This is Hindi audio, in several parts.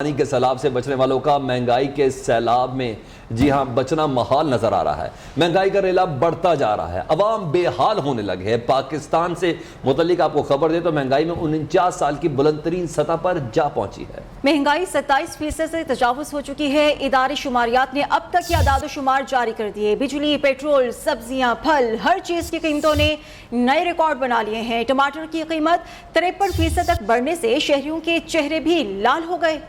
पानी के सैलाब से बचने वालों का महंगाई के सैलाब में जी हां बचना महाल नजर आ रहा है। महंगाई का रेला बढ़ता जा रहा है, अवाम बेहाल होने लगे हैं। पाकिस्तान से मुतल्लिक आपको खबर दे तो महंगाई में 49 साल की बुलंदतरीन सतह पर जा पहुंची है। महंगाई 27% से तजावुज हो चुकी है। इदारे शुमारियात ने अब तक के आदाद-ओ-शुमार जारी कर दिए। बिजली, पेट्रोल, सब्जियां, फल, हर चीज की कीमतों ने नए रिकॉर्ड बना लिए हैं। टमाटर की कीमत 53% तक बढ़ने से शहरियों के चेहरे भी लाल हो गए।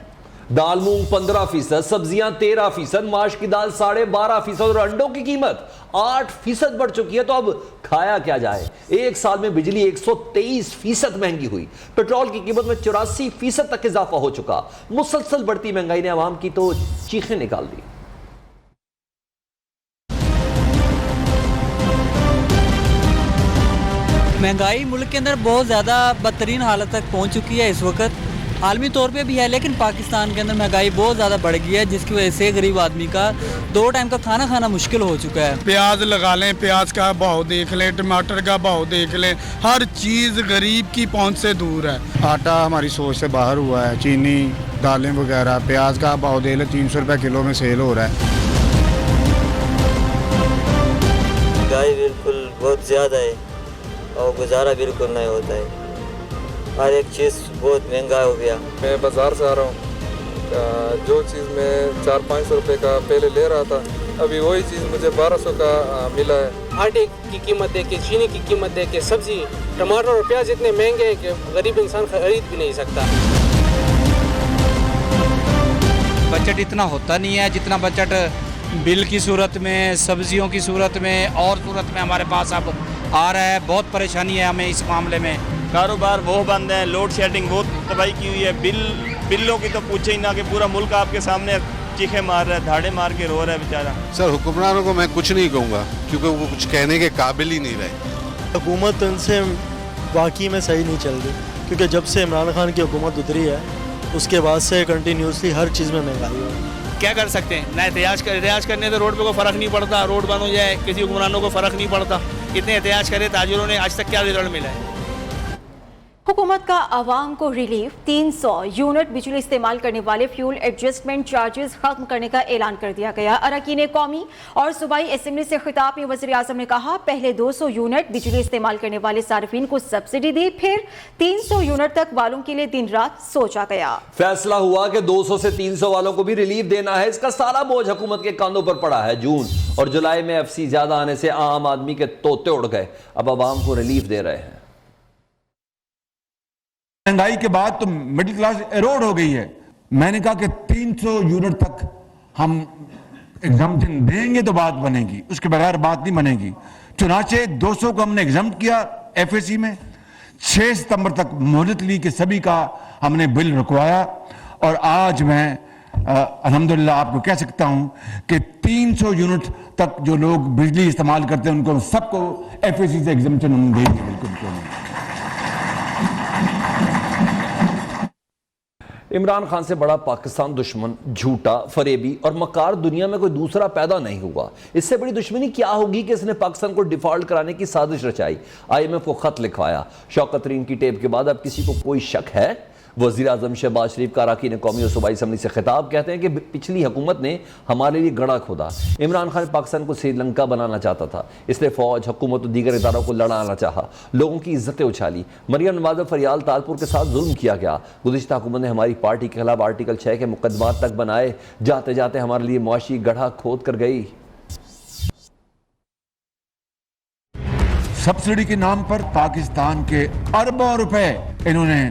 दाल मूंग 15%, सब्जियां 13%, माश की दाल 12.5% और अंडों की कीमत 8% बढ़ चुकी है। तो अब खाया क्या जाए? एक साल में बिजली 123% महंगी हुई। पेट्रोल की कीमत में 84% तक इजाफा हो चुका। मुसलसल बढ़ती महंगाई ने आवाम की तो चीखें निकाल दी। महंगाई मुल्क के अंदर बहुत ज़्यादा बदतरीन हालत तक पहुंच चुकी है इस वक्त, आलमी तौर पे भी है, लेकिन पाकिस्तान के अंदर महंगाई बहुत ज़्यादा बढ़ गई है, जिसकी वजह से गरीब आदमी का 2 टाइम का खाना खाना मुश्किल हो चुका है। प्याज लगा लें, प्याज का भाव देख लें, टमाटर का भाव देख लें, हर चीज़ गरीब की पहुंच से दूर है। आटा हमारी सोच से बाहर हुआ है, चीनी, दालें वगैरह, प्याज का भाव दे लें 300 रुपये किलो में सेल हो रहा है। महंगाई बिल्कुल बहुत ज़्यादा है और गुजारा बिल्कुल नहीं होता है। हर एक चीज़ बहुत महंगा हो गया। मैं बाज़ार से आ रहा हूँ, जो चीज़ मैं 400-500 रुपये का पहले ले रहा था, अभी वही चीज़ मुझे 1200 का मिला है। आटे की कीमत देख के, चीनी की कीमत देख के, सब्जी, टमाटर और प्याज इतने महंगे हैं कि गरीब इंसान खरीद भी नहीं सकता। बजट इतना होता नहीं है जितना बजट बिल की सूरत में, सब्जियों की सूरत में और सूरत में हमारे पास अब आ रहा है। बहुत परेशानी है हमें इस मामले में। कारोबार वो बंद है, लोड शेडिंग बहुत तबाही की हुई है। बिल्लों की तो पूछे ही ना कि पूरा मुल्क आपके सामने चीखे मार रहा है, धाड़े मार के रो रहा है बेचारा। सर हुक्मरानों को मैं कुछ नहीं कहूँगा क्योंकि वो कुछ कहने के काबिल ही नहीं रहे। हुकूमत उनसे वाकई में सही नहीं चल रही, क्योंकि जब से इमरान खान की हुकूमत उतरी है उसके बाद से कंटिन्यूसली हर चीज़ में महंगाई हो। क्या कर सकते हैं ना, एहतियाज करने से रोड पे कोई फ़र्क नहीं पड़ता, रोड बंद हो जाए किसी हुक्मरानों को फ़र्क नहीं पड़ता। इतने एहतियाज करे ताजिरों ने, आज तक क्या रिजल्ट मिला है? हुकूमत का आवाम को रिलीफ 300 यूनिट बिजली इस्तेमाल करने वाले फ्यूल एडजस्टमेंट चार्जेस खत्म करने का ऐलान कर दिया गया। अरकान कौमी और सूबाई असेंबली से खिताब में वज़ीर आज़म ने कहा, पहले 200 यूनिट बिजली इस्तेमाल करने वाले सार्फिन को सब्सिडी दी, फिर 300 यूनिट तक वालों के लिए दिन रात सोचा गया। फैसला हुआ कि 200 से 300 वालों को भी रिलीफ देना है। इसका सारा बोझ हुकूमत के कांधों पर पड़ा है। जून और जुलाई में एफसी ज्यादा आने से आम आदमी के तोते उड़ गए, अब आवाम को रिलीफ दे रहे हैं। महंगाई के बाद तो मिडिल क्लास एरोड हो गई है। मैंने कहा कि 300 यूनिट तक हम एग्जाम्पशन देंगे तो बात बनेगी, उसके बगैर बात नहीं बनेगी। चुनाचे 200 को हमने एग्जाम किया एफएसी में, 6 सितंबर तक मोहलत ली कि सभी का हमने बिल रुकवाया और आज मैं अल्हम्दुलिल्लाह आपको कह सकता हूं कि 300 यूनिट तक जो लोग बिजली इस्तेमाल करते हैं उनको सबको एफएसी से एग्जाम्पशन हम देंगे। बिल्कुल इमरान खान से बड़ा पाकिस्तान दुश्मन, झूठा, फरेबी और मकार दुनिया में कोई दूसरा पैदा नहीं हुआ। इससे बड़ी दुश्मनी क्या होगी कि इसने पाकिस्तान को डिफॉल्ट कराने की साजिश रचाई, IMF को खत लिखवाया। शौकत तरीन की टेप के बाद अब किसी को कोई शक है? वज़ीर आज़म शहबाज शरीफ का अरकान कौमी और सूबाई असेंबली से खिताब, कहते हैं कि पिछली हुकूमत ने हमारे लिए गड़ा खोदा। इमरान खान पाकिस्तान को श्रीलंका बनाना चाहता था, इसलिए फौज, हुकूमत और दीगर इदारों को लड़ाना चाहा, लोगों की इज्जतें उछाली। मरियम नवाज फरियाल तालपुर के साथ जुल्म किया गया। गुज़िश्ता हुकूमत ने हमारी पार्टी के खिलाफ आर्टिकल 6 के मुकदमात तक बनाए, जाते जाते हमारे लिए मुआशी गड्ढा खोद कर गई। सब्सिडी के नाम पर पाकिस्तान के अरबों रुपए इन्होंने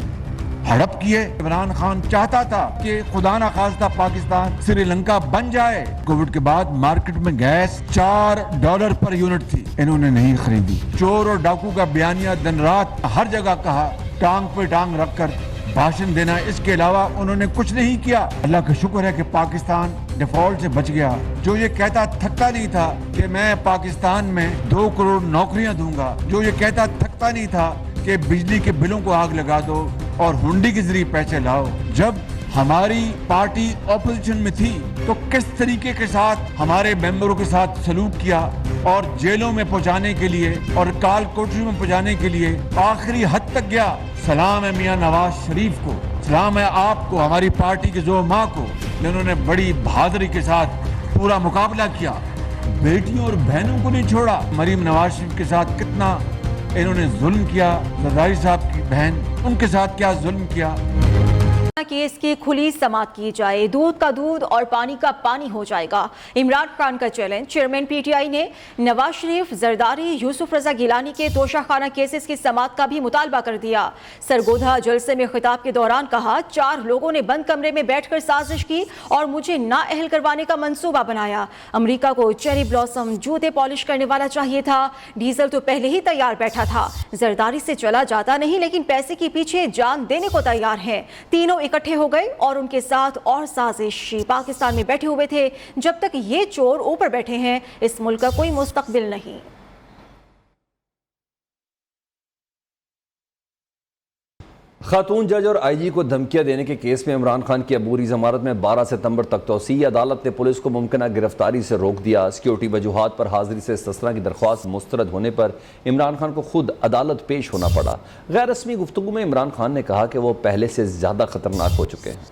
हड़प किए। इमरान खान चाहता था कि खुदा ना खास्ता पाकिस्तान श्रीलंका बन जाए। कोविड के बाद मार्केट में गैस $4 पर यूनिट थी, इन्होंने नहीं खरीदी। चोर और डाकू का बयानिया दिन रात हर जगह कहा, टांग पे टांग रखकर भाषण देना, इसके अलावा उन्होंने कुछ नहीं किया। अल्लाह का शुक्र है कि पाकिस्तान डिफॉल्ट से बच गया। जो ये कहता थकता नहीं था कि मैं पाकिस्तान में 2 करोड़ नौकरियां दूंगा, जो ये कहता थकता नहीं था कि बिजली के बिलों को आग लगा दो और हुंडी के जरिए पैसे लाओ। जब हमारी पार्टी ऑपोजिशन में थी तो किस तरीके के साथ हमारे मेंबरों के साथ सलूक किया और जेलों में पहुंचाने के लिए और काल कोठरी में पहुंचाने के लिए आखिरी हद तक गया। सलाम है मियां नवाज शरीफ को, सलाम है आपको, हमारी पार्टी के जो माँ को, जिन्होंने बड़ी बहादुरी के साथ पूरा मुकाबला किया, बेटियों और बहनों को नहीं छोड़ा। मरीम नवाज शरीफ के साथ कितना इन्होंने जुल्म किया, जरदारी साहब की बहन, उनके साथ क्या जुल्म किया। केस की खुली समाअत की जाए, दूध का दूध और पानी का पानी हो जाएगा, इमरान खान का चैलेंज। चेयरमैन पीटीआई ने नवाज शरीफ, जरदारी, यूसुफ रजा गिलानी के तोशाखाना केसेस की समाअत का भी मुतालबा कर दिया। सरगोधा जलसे में खिताब के दौरान कहा, 4 लोगों ने बंद कमरे में बैठकर साजिश की और मुझे नाअहल करवाने का मंसूबा बनाया। अमेरिका को चेरी ब्लॉसम जूते पॉलिश करने वाला चाहिए था, डीजल तो पहले ही तैयार बैठा था। जरदारी से चला जाता नहीं, लेकिन पैसे के पीछे जान देने को तैयार है। तीनों इकट्ठे हो गए और उनके साथ और साजिशी पाकिस्तान में बैठे हुए थे। जब तक ये चोर ऊपर बैठे हैं, इस मुल्क का कोई मुस्तकबिल नहीं। खातून जज और आईजी को धमकियां देने के केस में इमरान खान की अबूरी जमानत में 12 सितंबर तक तौसी। अदालत ने पुलिस को मुमकिना गिरफ्तारी से रोक दिया। सिक्योरिटी वजूहात पर हाजिरी से इस्तिस्ना की दरख्वास्त मुस्तरद होने पर इमरान खान को खुद अदालत पेश होना पड़ा। गैर रस्मी गुफ्तगू में इमरान खान ने कहा कि वो पहले से ज़्यादा खतरनाक हो चुके हैं।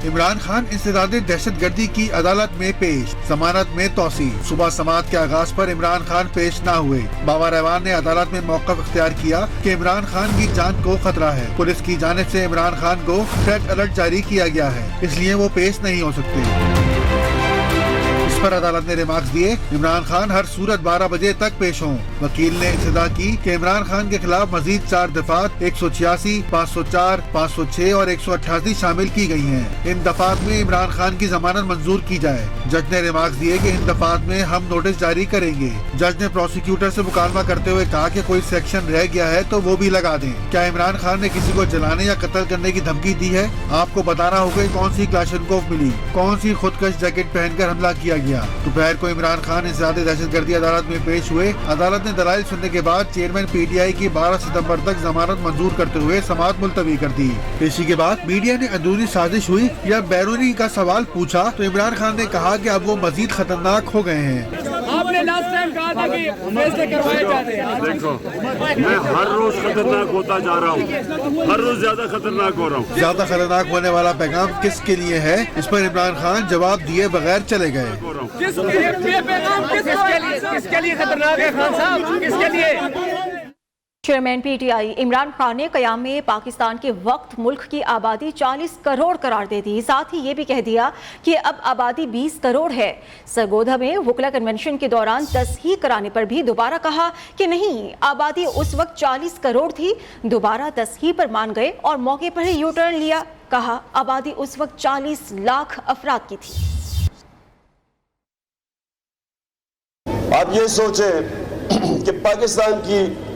इमरान खान इंसदादे दहशतगर्दी की अदालत में पेश, जमानत में तौसी। सुबह समाअत के आगाज पर इमरान खान पेश न हुए। बाबा रहमान ने अदालत में मौक़िफ़ इख्तियार किया कि इमरान खान की जान को खतरा है। पुलिस की जानिब से इमरान खान को थ्रेट अलर्ट जारी किया गया है, इसलिए वो पेश नहीं हो सकते। इस पर अदालत ने रिमार्क्स दिए, इमरान खान हर सूरत 12 बजे तक पेश हों। वकील ने इस्तदा की कि इमरान खान के खिलाफ मजीद 4 दफात 186, 504, 506 और 188 शामिल की गई हैं। इन दफात में इमरान खान की जमानत मंजूर की जाए। जज ने रिमार्क्स दिए कि इन दफात में हम नोटिस जारी करेंगे। जज ने प्रोसिक्यूटर से मुकालमा करते हुए कहा कि कोई सेक्शन रह गया है तो वो भी लगा दें। क्या इमरान खान ने किसी को जलाने या कत्ल करने की धमकी दी है? आपको बताना होगा कौन सी क्लाशनकोफ मिली, कौन सी खुदकश जैकेट पहनकर हमला किया गया। दोपहर को इमरान खान इंसदादे दहशतगर्दी अदालत में पेश हुए। अदालत ने दलाइल सुनने के बाद चेयरमैन पीटीआई की 12 सितंबर तक जमानत मंजूर करते हुए समाअत मुलतवी कर दी। पेशी के बाद मीडिया ने अंदरूनी साजिश हुई या बैरूनी का सवाल पूछा तो इमरान खान ने कहा कि अब वो मजीद खतरनाक हो गए हैं। आपने लास्ट टाइम कहा था कि फैसले करवाए जाते हैं। देखो, मैं हर रोज खतरनाक होता जा रहा हूँ, हर रोज ज्यादा खतरनाक हो रहा हूँ। ज्यादा खतरनाक होने वाला पैगाम किसके लिए है? इस पर इमरान खान जवाब दिए बगैर चले गए। किसके लिए खतरनाक है खान साहब, किसके लिए? चेयरमैन पीटीआई इमरान खान ने क़याम में पाकिस्तान के वक्त मुल्क की आबादी 40 करोड़ करार दे दी। साथ ही ये भी कह दिया कि अब आबादी 20 करोड़ है। सरगोधा में वुकला कन्वेंशन के दौरान तस्हीह कराने पर भी दोबारा कहा कि नहीं, आबादी उस वक्त 40 करोड़ थी। दोबारा तस्हीह पर मान गए और मौके पर ही यू टर्न लिया। कहा आबादी उस वक्त 40 लाख अफराद की थी। आप ये सोचें कि पाकिस्तान की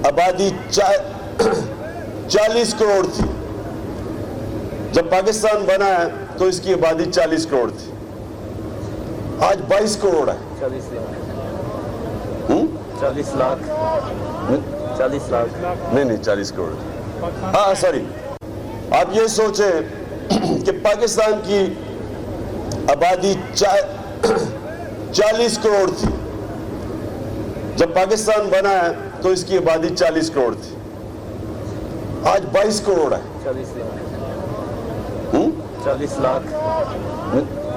आबादी 40 करोड़ थी। जब पाकिस्तान बना है तो इसकी आबादी 40 करोड़ थी, आज 22 करोड़ है। 40 लाख 40 लाख नहीं 40 करोड़। हाँ सॉरी, आप ये सोचें कि पाकिस्तान की आबादी 40 करोड़ थी। जब पाकिस्तान बना है तो इसकी आबादी 40 करोड़ थी, आज 22 करोड़ है। 40 लाख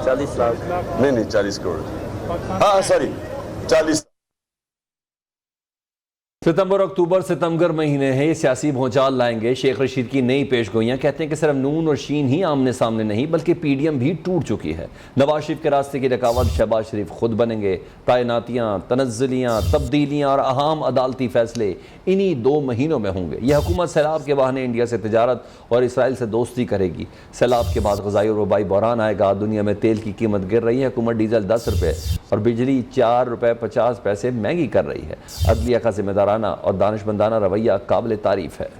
40 लाख नहीं 40 करोड़। हाँ सॉरी 40। सितंबर अक्टूबर सितंबर महीने हैं, ये सियासी भूचाल लाएंगे। शेख रशीद की नई पेशगोइयां कहते हैं कि सिर्फ नून और शीन ही आमने सामने नहीं बल्कि पीडीएम भी टूट चुकी है। नवाज शरीफ के रास्ते की रकावट शहबाज शरीफ खुद बनेंगे। तैनातियां, तनज़्ज़ुलियां, तब्दीलियां और अहम अदालती फैसले इन्हीं 2 महीनों में होंगे। यह हुकूमत सैलाब के बहाने इंडिया से तिजारत और इसराइल से दोस्ती करेगी। सैलाब के बाद ग़ज़ाई और वबाई बहरान आएगा। दुनिया में तेल की कीमत गिर रही है। हुकूमत डीजल 10 रुपये और बिजली 4 रुपये 50 पैसे महंगी कर रही है। अदलिया का जिम्मेदाराना और दानिशमंदाना रवैया काबिल तारीफ है।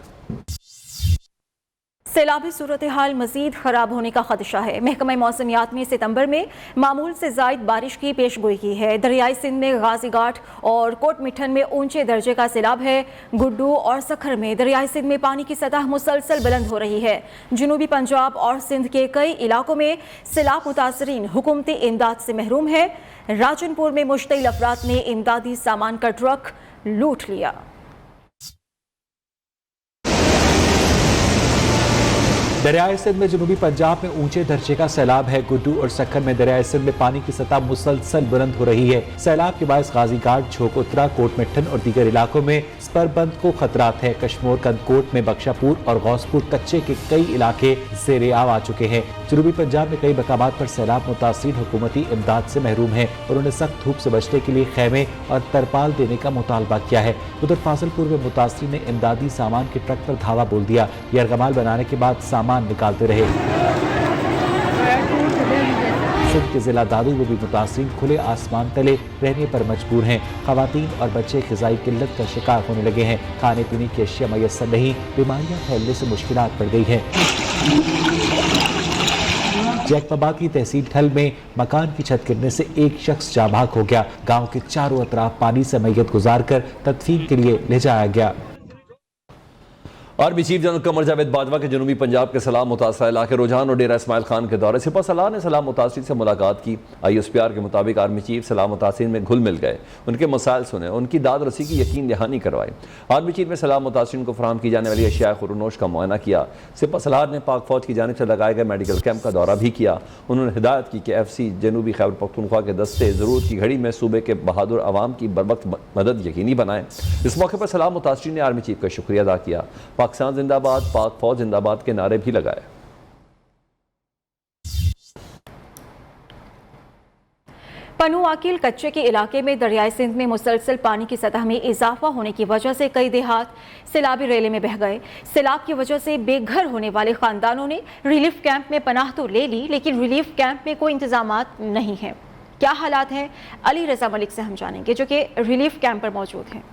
सैलाबी सूरत हाल मजीद खराब होने का खदशा है। महकमा मौसमियात में सितंबर में मामूल से ज़ायद बारिश की पेशगोई की है। दरियाई सिंध में गाजी घाट और कोट मिठन में ऊंचे दर्जे का सैलाब है। गुड्डू और सखर में दरियाई सिंध में पानी की सतह मुसलसल बुलंद हो रही है। जनूबी पंजाब और सिंध के कई इलाकों में सैलाब मुतासरीन हुकूमती इमदाद से महरूम है। राजनपुर में मुश्तिल अफराद ने इमदादी सामान का ट्रक लूट लिया। दरियाए सिंध में जनूबी पंजाब में ऊंचे दर्जे का सैलाब है। गुड्डू और सक्खर में दरियाए सिंध में पानी की सतह मुसलसल बुलंद हो रही है। सैलाब के बायस गाजी घाट, झोकोत्रा, कोटमिट्ठन और दीगर इलाकों में स्परबंद को खतरात है। कश्मोर, कंदकोट में बख्शापुर और गौसपुर कच्चे के कई इलाके ज़ेर-ए-आब आ चुके हैं। जनूबी पंजाब में कई मकामात पर सैलाब मुतासिर हुकूमती इमदाद से महरूम है। उन्होंने सख्त धूप से बचने के लिए खैमे और तरपाल देने का मुतालबा किया है। उधर फाजिलपुर में मुतासिर ने इमदादी सामान के ट्रक पर धावा बोल दिया। यरगमाल बनाने के बाद सामान निकालते रहे। सिंध के जिला दादू में भी मुतासिर खुले आसमान तले रहने पर मजबूर हैं। खवातीन और बच्चे ग़िज़ाई किल्लत का शिकार होने लगे हैं। खाने पीने की अशिया मैसर नहीं, बीमारियां फैलने से मुश्किलात बढ़ गई हैं। जैकबाबाद की तहसील ठल में मकान की छत गिरने से एक शख्स जाँ भाग हो गया। गांव के चारों अतराफ पानी से मैयत गुजार कर तदफीन के लिए ले जाया गया। Army chief general Qamar Javed Bajwa के जनूबी पंजाब के सलाम मुतासर इलाके रुझान और डेरा इस्माइल खान के दौरे सिपा सलाह ने सलाम मुतासरीन से मुलाकात की। ISPR के मुताबिक आर्मी चीफ सलाम मुतासरीन में घुल मिल गए, उनके मसाइल सुने, उनकी दाद रसी की यकीन दहानी करवाई। आर्मी चीफ ने सलाम मुतासरीन को फराहम की जाने वाली अशिया खुरनोश का मुआयना किया। सिपा सलाह ने पाक फौज की जानिब से लगाए गए मेडिकल कैंप का दौरा भी किया। उन्होंने हिदायत की कि FC जनूबी खैबर पख्तूनख्वा के दस्ते ज़रूरत की घड़ी में सूबे के बहादुर अवाम की बरवक्त मदद यकीनी बनाएं। इस मौके पर सलाम मुतासरीन ने आर्मी चीफ का शुक्रिया अदा किया। पाकिस्तान जिंदाबाद, पाक फौज जिंदाबाद के नारे भी लगाए। पन्नू आकिल कच्चे के इलाके में दरियाई सिंध में मुसलसल पानी की सतह में इजाफा होने की वजह से कई देहात सैलाबी रेले में बह गए। सैलाब की वजह से बेघर होने वाले खानदानों ने रिलीफ कैंप में पनाह तो ले ली, लेकिन रिलीफ कैंप में कोई इंतजामात नहीं है। क्या हालात हैं, अली रजा मलिक से हम जानेंगे जो कि रिलीफ कैंप पर मौजूद हैं।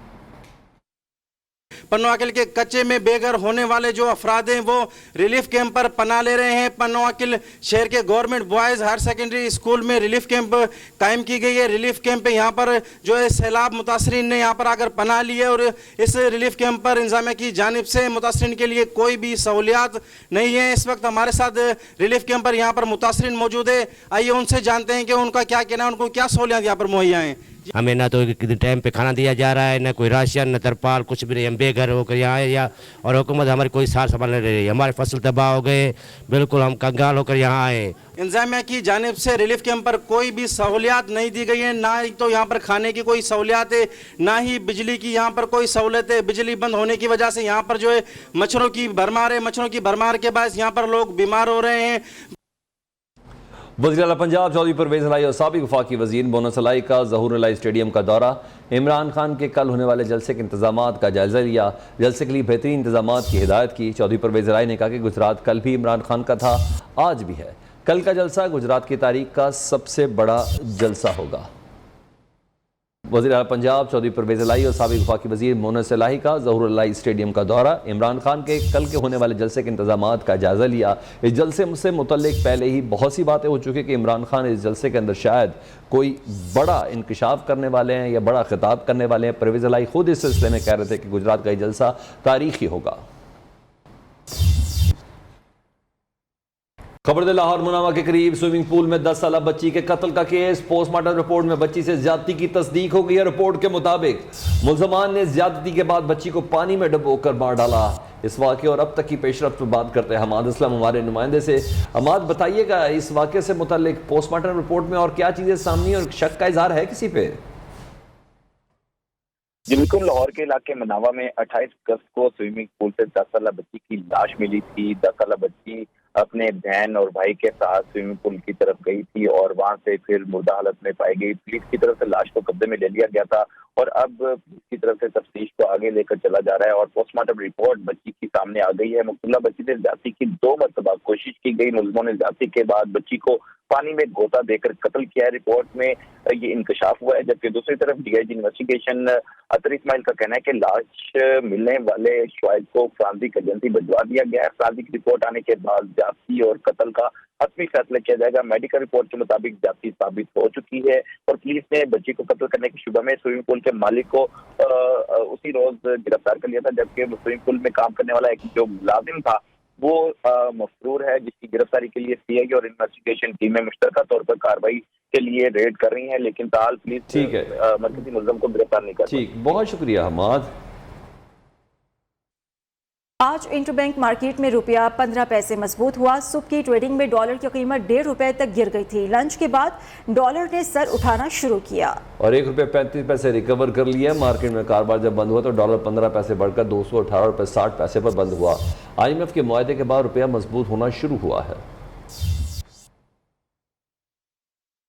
पन्नू आकिल के कच्चे में बेघर होने वाले जो अफराद हैं वो रिलीफ कैंप पर पनाह ले रहे हैं। पन्नू आकिल शहर के government boys higher secondary school में रिलीफ कैंप कायम की गई है। रिलीफ कैंप पे यहाँ पर जो है सैलाब मुतासरीन ने यहाँ पर आकर पनाह ली है और इस रिलीफ कैंप पर इंतजामिया की जानिब से मुतासरीन के लिए कोई भी सहूलियात नहीं है। इस वक्त हमारे साथ रिलीफ कैंप पर यहाँ पर मुतासरीन मौजूद है। आइए उनसे जानते हैं कि उनका क्या कहना है, उनको क्या सहूलियात यहाँ पर मुहैया हैं। हमें ना तो टाइम पे खाना दिया जा रहा है, ना कोई राशन, न तरपाल, कुछ भी नहीं। हम बेघर होकर यहाँ आए या और हुकूमत हमारी कोई सार संभाल नहीं रही। हमारे फसल तबाह हो गए, बिल्कुल हम कंगाल होकर यहाँ आए। इंतजामिया की जानिब से रिलीफ कैंप पर कोई भी सहूलियात नहीं दी गई है, ना ही तो यहाँ पर खाने की कोई सहूलियात है, ना ही बिजली की यहाँ पर कोई सहूलत है। बिजली बंद होने की वजह से यहाँ पर जो है मच्छरों की भरमार है। मच्छरों की भरमार के बाद यहाँ पर लोग बीमार हो रहे हैं। वज़ीर आला पंजाब चौधरी परवेज़ इलाही और साबिक़ वफाकी वज़ीर बोनस इलाही का ज़हूर इलाही स्टेडियम का दौरा। इमरान खान के कल होने वाले जलसे के इंतजामात का जायज़ा लिया। जलसे के लिए बेहतरीन इंतजामात की हिदायत की। चौधरी परवेज़ इलाही ने कहा कि गुजरात कल भी इमरान खान का था, आज भी है। कल का जलसा गुजरात की तारीख का सबसे बड़ा जलसा होगा। वज़ीर आला पंजाब चौधरी परवेज़ इलाही और साबिक़ वफाकी वज़ीर बोनस इलाही का ज़हूर इलाही स्टेडियम का दौरा। इमरान खान के कल के होने वाले जलसे के इंतजामात का जायज़ा लिया। इस जलसे से मुतल्लिक पहले ही बहुत सी बातें हो चुकी कि इमरान खान इस जलसे के अंदर शायद कोई बड़ा इंकशाफ करने वाले हैं या बड़ा खिताब करने वाले हैं। परवेज़ इलाही खुद इस सिलसिले में कह रहे थे कि गुजरात का ये जलसा तारीखी होगा। खबर लाहौर मुनावा के करीब स्विमिंग पूल में 10 साला बच्ची के कत्ल का केस। पोस्टमार्टम रिपोर्ट में बच्ची से ज्यादती की तस्दीक हो गई है। रिपोर्ट के मुताबिक मुलजमान ने ज्यादती के बाद बच्ची को पानी में डुबोकर मार डाला। इस वाक़े और अब तक की पेशरफ्त पर बात करते हैं हमाद असलम हमारे नुमाइंदे से। हमाद, बताइएगा इस वाक़े से मुतल्लिक पोस्टमार्टम रिपोर्ट में और क्या चीज़ें सामने और शक का इजहार है किसी पे? जी बिल्कुल, लाहौर के इलाके मनावा में 28 अगस्त को स्विमिंग पूल से 10 साला बच्ची की लाश मिली थी। 10 साला बच्ची अपने बहन और भाई के साथ स्विमिंग पूल की तरफ गई थी और वहां से फिर मुर्दा हालत में पाई गई। पुलिस की तरफ से लाश को कब्जे में ले लिया गया था और अब पुलिस की तरफ से तफ्तीश को आगे लेकर चला जा रहा है और पोस्टमार्टम रिपोर्ट बच्ची की सामने आ गई है। मुक्तला बच्ची से ज्यादती की 2 मरतबा कोशिश की गई। मुलजमों ने ज्यादती के बाद बच्ची को पानी में गोता देकर कत्ल किया है। रिपोर्ट में ये इंकशाफ हुआ है। जबकि दूसरी तरफ DIG इन्वेस्टिगेशन अतर इस्माइल का कहना है कि लाश मिलने वाले शाहिद को फॉरेंसिक एजेंसी भिजवा दिया गया है। फॉरेंसिक रिपोर्ट आने के बाद ज्यादती और कत्ल का हतमी फैसला किया जाएगा। मेडिकल रिपोर्ट के मुताबिक ज्यादती साबित हो चुकी है और पुलिस ने बच्ची को कत्ल करने के शुबा में स्विमिंग पूल के मालिक को उसी रोज गिरफ्तार कर लिया था। जबकि स्विमिंग पूल में काम करने वाला एक जो मुलाजिम था वो मफरूर है, जिसकी गिरफ्तारी के लिए CI और इन्वेस्टिगेशन टीमें मुश्तरका तौर पर कार्रवाई के लिए रेड कर रही हैं, लेकिन ताल पुलिस मरकजी मुलजम को गिरफ्तार नहीं कर। ठीक, बहुत शुक्रिया हमाद। आज इंटरबैंक मार्केट में रुपया 15 पैसे मजबूत हुआ। सुबह की ट्रेडिंग में डॉलर की कीमत ₹1.5 तक गिर गई थी। लंच के बाद डॉलर ने सर उठाना शुरू किया और ₹1.35 रिकवर कर लिया। मार्केट में कारोबार जब बंद हुआ तो डॉलर 15 पैसे बढ़कर ₹218.60 पर बंद हुआ। IMF के मुआहदे के बाद रुपया मजबूत होना शुरू हुआ है।